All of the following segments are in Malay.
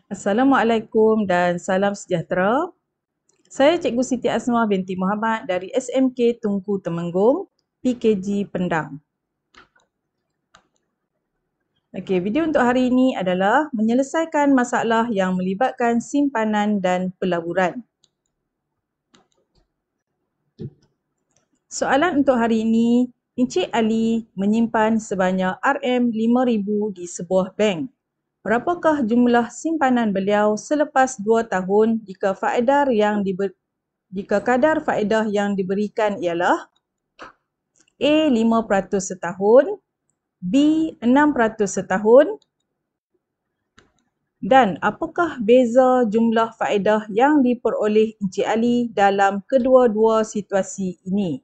Assalamualaikum dan salam sejahtera. Saya Cikgu Siti Asmah binti Muhammad dari SMK Tunku Temenggung, PKG Pendang. Okey, video untuk hari ini adalah menyelesaikan masalah yang melibatkan simpanan dan pelaburan. Soalan untuk hari ini, Encik Ali menyimpan sebanyak RM5,000 di sebuah bank. Berapakah jumlah simpanan beliau selepas 2 tahun jika kadar faedah yang diberikan ialah A 5% setahun, B 6% setahun, dan apakah beza jumlah faedah yang diperoleh Encik Ali dalam kedua-dua situasi ini?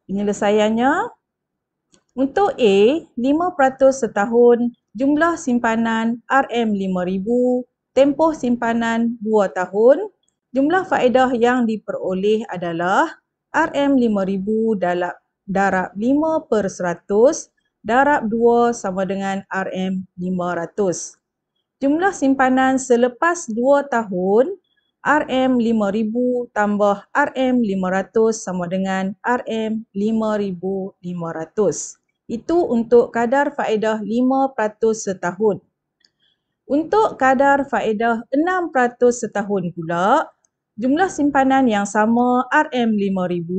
Penyelesaiannya, untuk A 5% setahun, jumlah simpanan RM5,000, tempoh simpanan 2 tahun, jumlah faedah yang diperoleh adalah RM5,000 darab 5/100 darab 2 sama dengan RM500. Jumlah simpanan selepas 2 tahun RM5,000 tambah RM500 sama dengan RM5,500. Itu untuk kadar faedah 5% setahun. Untuk kadar faedah 6% setahun pula, jumlah simpanan yang sama RM5,000,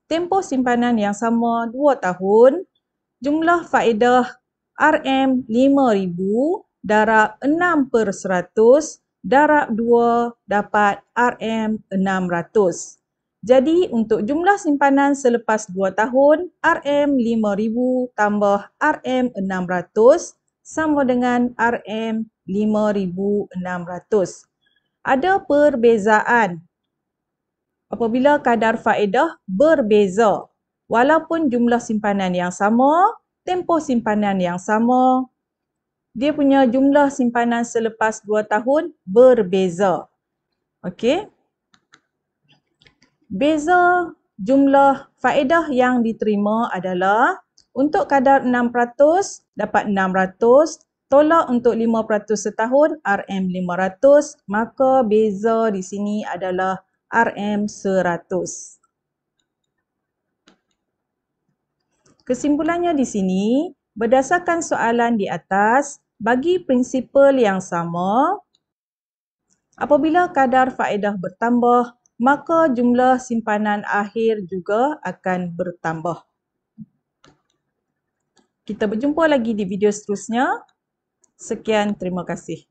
tempoh simpanan yang sama 2 tahun, jumlah faedah RM5,000 darab 6/100 darab 2 dapat RM600. Jadi untuk jumlah simpanan selepas 2 tahun, RM5,000 tambah RM600 sama dengan RM5,600. Ada perbezaan apabila kadar faedah berbeza. Walaupun jumlah simpanan yang sama, tempoh simpanan yang sama, dia punya jumlah simpanan selepas 2 tahun berbeza. Okey. Beza jumlah faedah yang diterima adalah untuk kadar 6% dapat 600, tolak untuk 5% setahun RM500, maka beza di sini adalah RM100. Kesimpulannya di sini, berdasarkan soalan di atas, bagi prinsipal yang sama, apabila kadar faedah bertambah, maka jumlah simpanan akhir juga akan bertambah. Kita berjumpa lagi di video seterusnya. Sekian, terima kasih.